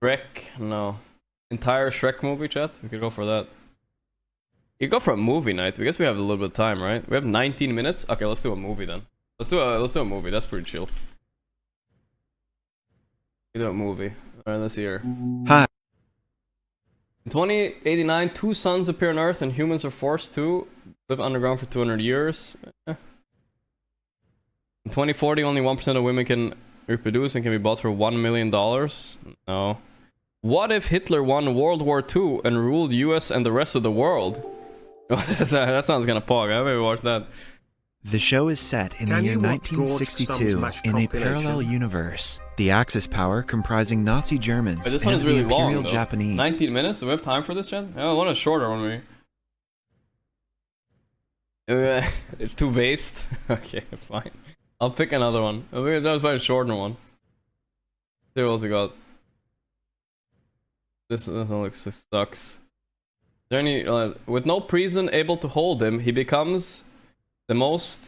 Shrek? No. Entire Shrek movie, chat? We could go for that. You go for a movie night. I guess we have a little bit of time, right? We have 19 minutes. Okay, let's do a movie then. Let's do a movie. That's pretty chill. We do a movie. All right, let's see here. Hi. In 2089, 2 suns appear on Earth, and humans are forced to live underground for 200 years. In 2040, only 1% of women can reproduce and can be bought for $1 million. No. What if Hitler won World War II and ruled US and the rest of the world? That sounds kind of pog. I maybe watch that. The show is set in the year 1962 in a parallel universe. The Axis power comprising Nazi Germans this one and is really the Imperial long, though. Japanese. 19 minutes? Do we have time for this, chat? I want a shorter one, maybe. It's too based. Okay, fine. I'll pick another one. I'll find a shorter one. See what else we got. This one looks sucks. Is there any with no prison able to hold him, he becomes the most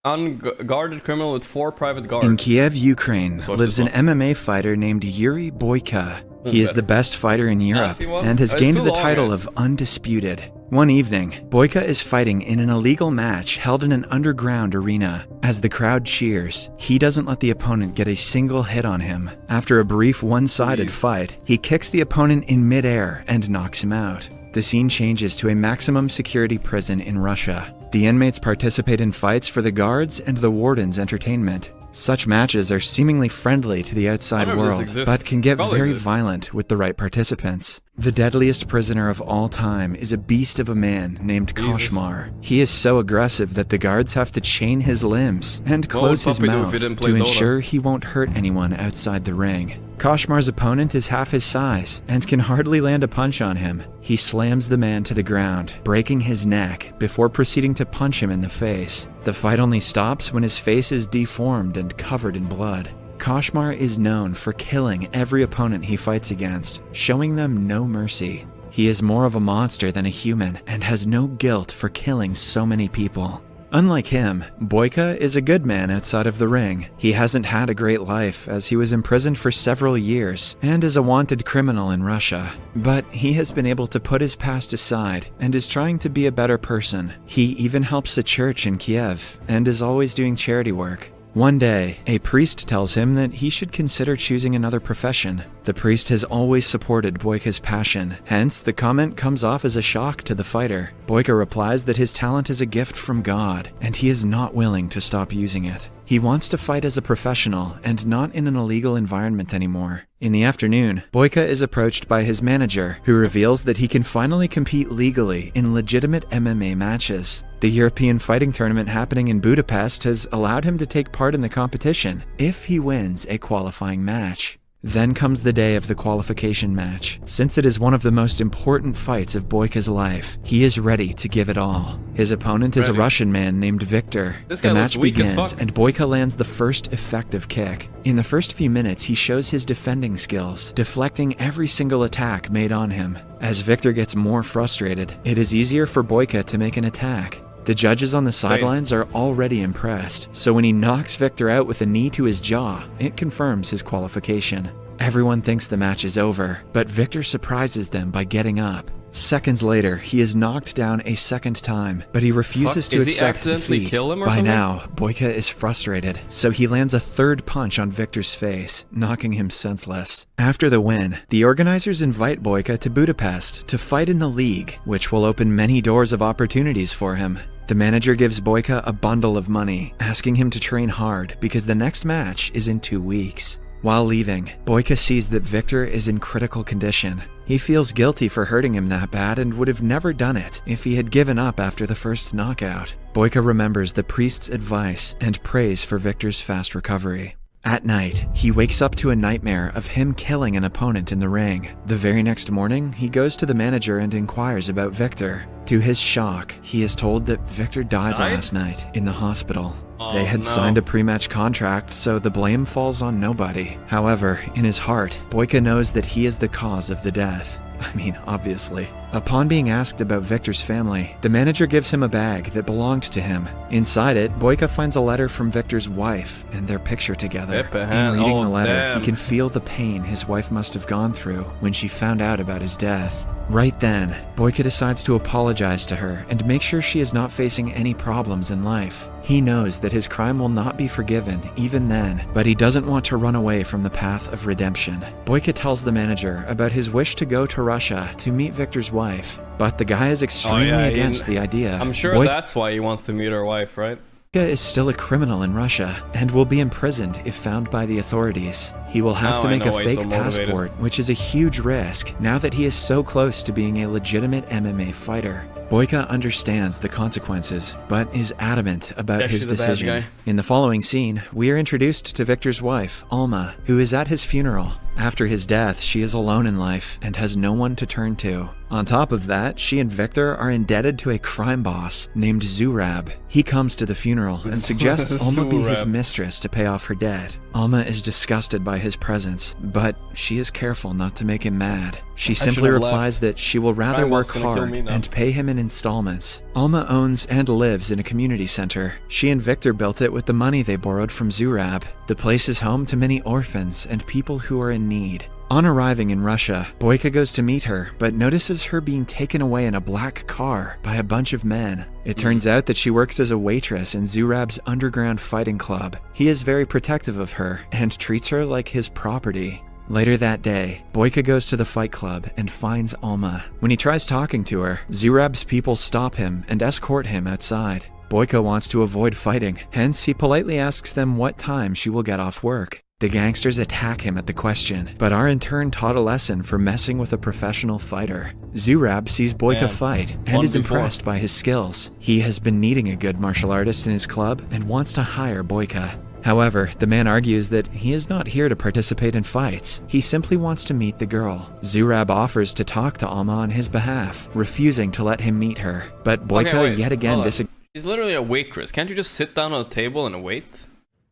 unguarded criminal with 4 private guards. In Kiev, Ukraine, lives an MMA fighter named Yuri Boyka. He is the best fighter in Europe and has gained the title of Undisputed. One evening, Boyka is fighting in an illegal match held in an underground arena. As the crowd cheers, he doesn't let the opponent get a single hit on him. After a brief one-sided fight, he kicks the opponent in midair and knocks him out. The scene changes to a maximum security prison in Russia. The inmates participate in fights for the guards and the warden's entertainment. Such matches are seemingly friendly to the outside world, but can get very violent with the right participants. The deadliest prisoner of all time is a beast of a man named Koshmar. He is so aggressive that the guards have to chain his limbs and close his mouth to ensure he won't hurt anyone outside the ring. Koshmar's opponent is half his size and can hardly land a punch on him. He slams the man to the ground, breaking his neck before proceeding to punch him in the face. The fight only stops when his face is deformed and covered in blood. Koshmar is known for killing every opponent he fights against, showing them no mercy. He is more of a monster than a human and has no guilt for killing so many people. Unlike him, Boyka is a good man outside of the ring. He hasn't had a great life as he was imprisoned for several years and is a wanted criminal in Russia. But he has been able to put his past aside and is trying to be a better person. He even helps a church in Kiev and is always doing charity work. One day, a priest tells him that he should consider choosing another profession. The priest has always supported Boyka's passion, hence the comment comes off as a shock to the fighter. Boyka replies that his talent is a gift from God, and he is not willing to stop using it. He wants to fight as a professional and not in an illegal environment anymore. In the afternoon, Boyka is approached by his manager, who reveals that he can finally compete legally in legitimate MMA matches. The European fighting tournament happening in Budapest has allowed him to take part in the competition if he wins a qualifying match. Then comes the day of the qualification match. Since it is one of the most important fights of Boyka's life, he is ready to give it all. His opponent is a Russian man named Victor. The match begins and Boyka lands the first effective kick. In the first few minutes, he shows his defending skills, deflecting every single attack made on him. As Victor gets more frustrated, it is easier for Boyka to make an attack. The judges on the sidelines are already impressed, so when he knocks Victor out with a knee to his jaw, it confirms his qualification. Everyone thinks the match is over, but Victor surprises them by getting up. Seconds later, he is knocked down a second time, but he refuses to accept defeat. By now, Boyka is frustrated, so he lands a third punch on Victor's face, knocking him senseless. After the win, the organizers invite Boyka to Budapest to fight in the league, which will open many doors of opportunities for him. The manager gives Boyka a bundle of money, asking him to train hard because the next match is in 2 weeks. While leaving, Boyka sees that Victor is in critical condition. He feels guilty for hurting him that bad and would have never done it if he had given up after the first knockout. Boyka remembers the priest's advice and prays for Victor's fast recovery. At night, he wakes up to a nightmare of him killing an opponent in the ring. The very next morning, he goes to the manager and inquires about Victor. To his shock, he is told that Victor died last night in the hospital. They had signed a pre-match contract, so the blame falls on nobody. However, in his heart, Boyka knows that he is the cause of the death. I mean, obviously. Upon being asked about Victor's family, the manager gives him a bag that belonged to him. Inside it, Gorgc finds a letter from Victor's wife and their picture together. In reading the letter, he can feel the pain his wife must have gone through when she found out about his death. Right then, Gorgc decides to apologize to her and make sure she is not facing any problems in life. He knows that his crime will not be forgiven even then, but he doesn't want to run away from the path of redemption. Gorgc tells the manager about his wish to go to Russia to meet Victor's wife, but the guy is extremely against the idea. I'm sure that's why he wants to meet her wife, right? Gorgc is still a criminal in Russia and will be imprisoned if found by the authorities. He will have to make a fake passport, which is a huge risk now that he is so close to being a legitimate MMA fighter. Gorgc understands the consequences, but is adamant about his decision. In the following scene, we are introduced to Victor's wife, Alma, who is at his funeral. After his death, she is alone in life and has no one to turn to. On top of that, she and Victor are indebted to a crime boss named Zurab. He comes to the funeral and suggests Alma be his mistress to pay off her debt. Alma is disgusted by his presence, but she is careful not to make him mad. She simply replies that she will rather work hard and pay him in installments. Alma owns and lives in a community center. She and Victor built it with the money they borrowed from Zurab. The place is home to many orphans and people who are in need. On arriving in Russia, Gorgc goes to meet her, but notices her being taken away in a black car by a bunch of men. It turns out that she works as a waitress in Zurab's underground fighting club. He is very protective of her and treats her like his property. Later that day, Gorgc goes to the fight club and finds Alma. When he tries talking to her, Zurab's people stop him and escort him outside. Gorgc wants to avoid fighting, hence he politely asks them what time she will get off work. The gangsters attack him at the question, but are in turn taught a lesson for messing with a professional fighter. Zurab sees Gorgc fight and is impressed by his skills. He has been needing a good martial artist in his club and wants to hire Gorgc. However, the man argues that he is not here to participate in fights. He simply wants to meet the girl. Zurab offers to talk to Alma on his behalf, refusing to let him meet her. But Gorgc yet again disagrees. She's literally a waitress. Can't you just sit down on a table and wait?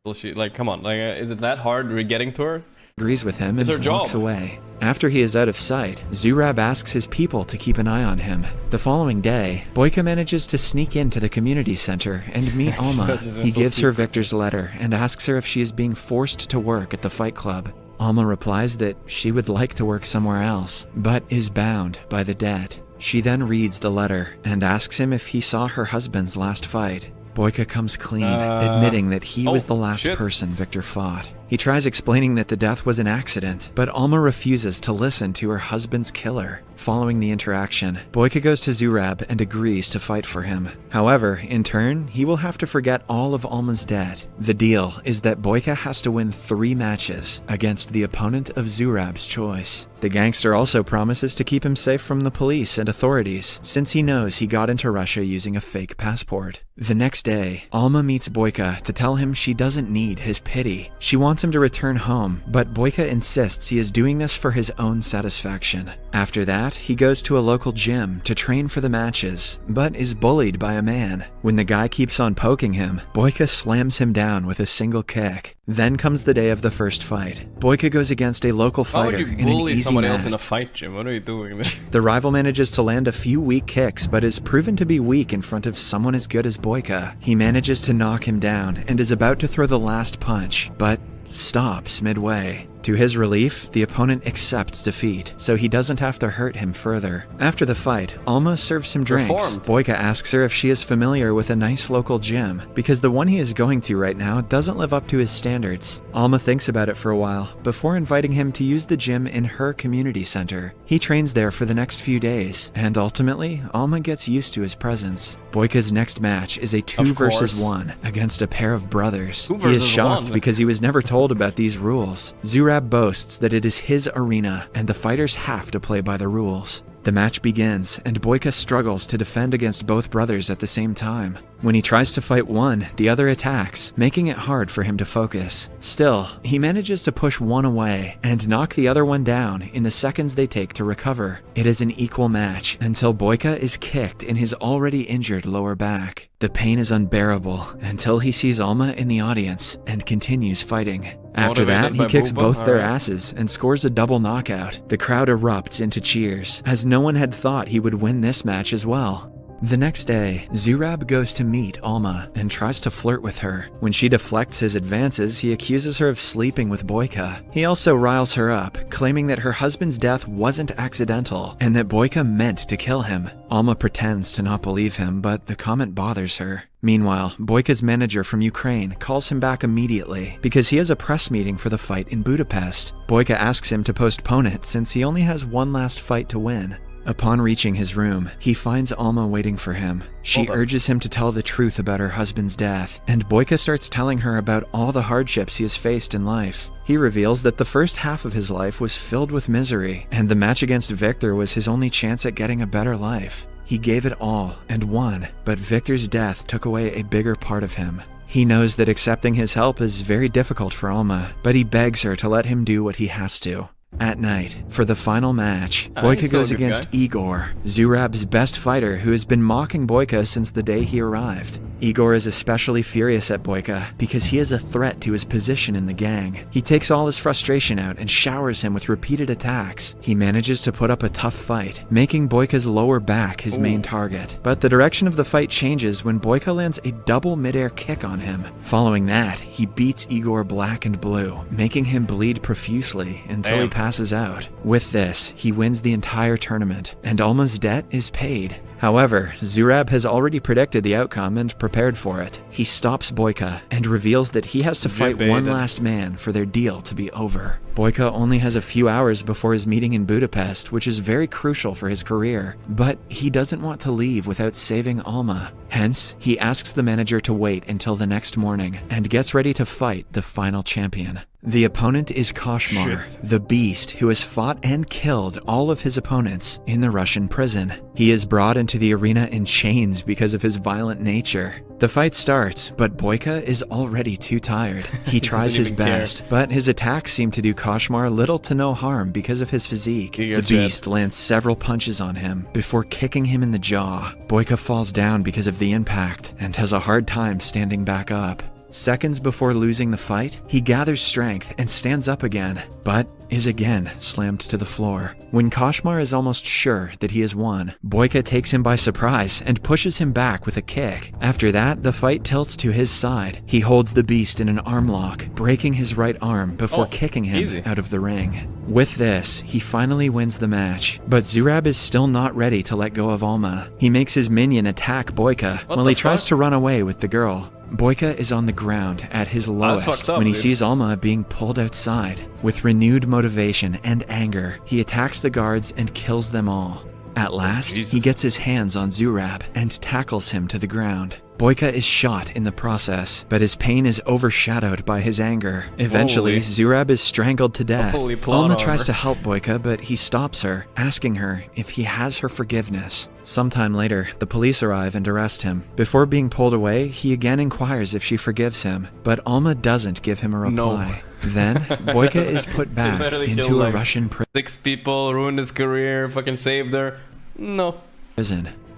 Well, like, come on, like, is it that hard getting to her? Agrees with him and walks away. After he is out of sight, Zurab asks his people to keep an eye on him. The following day, Gorgc manages to sneak into the community center and meet Alma. He gives her Victor's letter and asks her if she is being forced to work at the fight club. Alma replies that she would like to work somewhere else, but is bound by the debt. She then reads the letter and asks him if he saw her husband's last fight. Gorgc comes clean, admitting that he was the last person Victor fought. He tries explaining that the death was an accident, but Alma refuses to listen to her husband's killer. Following the interaction, Gorgc goes to Zurab and agrees to fight for him. However, in turn, he will have to forget all of Alma's debt. The deal is that Gorgc has to win 3 matches against the opponent of Zurab's choice. The gangster also promises to keep him safe from the police and authorities, since he knows he got into Russia using a fake passport. The next day, Alma meets Gorgc to tell him she doesn't need his pity. She wants him to return home, but Gorgc insists he is doing this for his own satisfaction. After that, he goes to a local gym to train for the matches, but is bullied by a man. When the guy keeps on poking him, Gorgc slams him down with a single kick. Then comes the day of the first fight. Gorgc goes against a local fighter in an easy someone match. else in a fight gym? What are you doing there? The rival manages to land a few weak kicks, but is proven to be weak in front of someone as good as Gorgc. He manages to knock him down and is about to throw the last punch, but stops midway. To his relief, the opponent accepts defeat, so he doesn't have to hurt him further. After the fight, Alma serves him drinks. Gorgc asks her if she is familiar with a nice local gym, because the one he is going to right now doesn't live up to his standards. Alma thinks about it for a while, before inviting him to use the gym in her community center. He trains there for the next few days, and ultimately, Alma gets used to his presence. Gorgc's next match is a 2 versus 1 against a pair of brothers. He is shocked because he was never told about these rules. Zurab boasts that it is his arena, and the fighters have to play by the rules. The match begins, and Gorgc struggles to defend against both brothers at the same time. When he tries to fight one, the other attacks, making it hard for him to focus. Still, he manages to push one away and knock the other one down in the seconds they take to recover. It is an equal match until Gorgc is kicked in his already injured lower back. The pain is unbearable until he sees Alma in the audience and continues fighting. After that, he kicks both their asses and scores a double knockout. The crowd erupts into cheers, as no one had thought he would win this match as well. The next day, Zurab goes to meet Alma and tries to flirt with her. When she deflects his advances, he accuses her of sleeping with Boyka. He also riles her up, claiming that her husband's death wasn't accidental and that Boyka meant to kill him. Alma pretends to not believe him, but the comment bothers her. Meanwhile, Boyka's manager from Ukraine calls him back immediately because he has a press meeting for the fight in Budapest. Boyka asks him to postpone it since he only has one last fight to win. Upon reaching his room, he finds Alma waiting for him. She urges him to tell the truth about her husband's death, and Boyka starts telling her about all the hardships he has faced in life. He reveals that the first half of his life was filled with misery, and the match against Victor was his only chance at getting a better life. He gave it all and won, but Victor's death took away a bigger part of him. He knows that accepting his help is very difficult for Alma, but he begs her to let him do what he has to. At night, for the final match, Boyka goes against Igor, Zurab's best fighter who has been mocking Boyka since the day he arrived. Igor is especially furious at Boyka because he is a threat to his position in the gang. He takes all his frustration out and showers him with repeated attacks. He manages to put up a tough fight, making Boyka's lower back his main target. But the direction of the fight changes when Boyka lands a double midair kick on him. Following that, he beats Igor black and blue, making him bleed profusely until he passes out. With this, he wins the entire tournament, and Alma's debt is paid. However, Zurab has already predicted the outcome and prepared for it. He stops Boyka and reveals that he has to fight one last man for their deal to be over. Boyka only has a few hours before his meeting in Budapest, which is very crucial for his career, but he doesn't want to leave without saving Alma. Hence, he asks the manager to wait until the next morning and gets ready to fight the final champion. The opponent is Koshmar, the beast who has fought and killed all of his opponents in the Russian prison. He is brought into the arena in chains because of his violent nature. The fight starts, but Boyka is already too tired. He tries his best, but his attacks seem to do Koshmar little to no harm because of his physique. The beast lands several punches on him before kicking him in the jaw. Boyka falls down because of the impact and has a hard time standing back up. Seconds before losing the fight, he gathers strength and stands up again, but is again slammed to the floor. When Koshmar is almost sure that he has won, Boyka takes him by surprise and pushes him back with a kick. After that, the fight tilts to his side. He holds the beast in an arm lock, breaking his right arm before kicking him out of the ring. With this, he finally wins the match, but Zurab is still not ready to let go of Alma. He makes his minion attack Boyka while he tries to run away with the girl. Boyka is on the ground at his lowest when he sees Alma being pulled outside. With renewed motivation and anger, he attacks the guards and kills them all. At last, he gets his hands on Zurab and tackles him to the ground. Boyka is shot in the process, but his pain is overshadowed by his anger. Eventually, Zurab is strangled to death. Alma tries to help Boyka, but he stops her, asking her if he has her forgiveness. Sometime later, the police arrive and arrest him. Before being pulled away, he again inquires if she forgives him, but Alma doesn't give him a reply. Then, Boyka is put back into a Russian prison. 6 people, ruined his career, fucking saved her. No.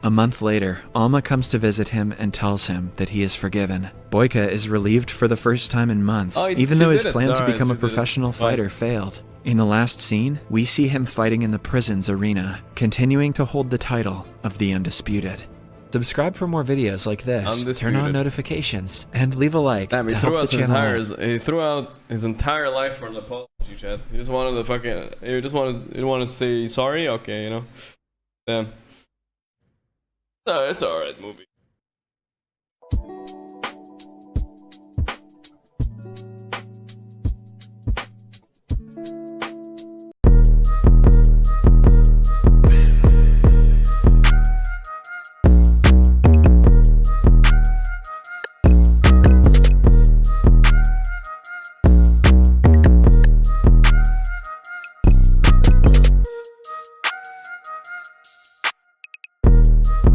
A month later, Alma comes to visit him and tells him that he is forgiven. Boyka is relieved for the first time in months, even though his plan to become a professional fighter failed. In the last scene, we see him fighting in the prison's arena, continuing to hold the title of the Undisputed. Subscribe for more videos like this, turn on notifications, and leave a like to help the channel. He threw out his entire life for an apology, chat. He just wanted to fucking, he wanted to say sorry, okay, you know. Damn. No, it's alright movie.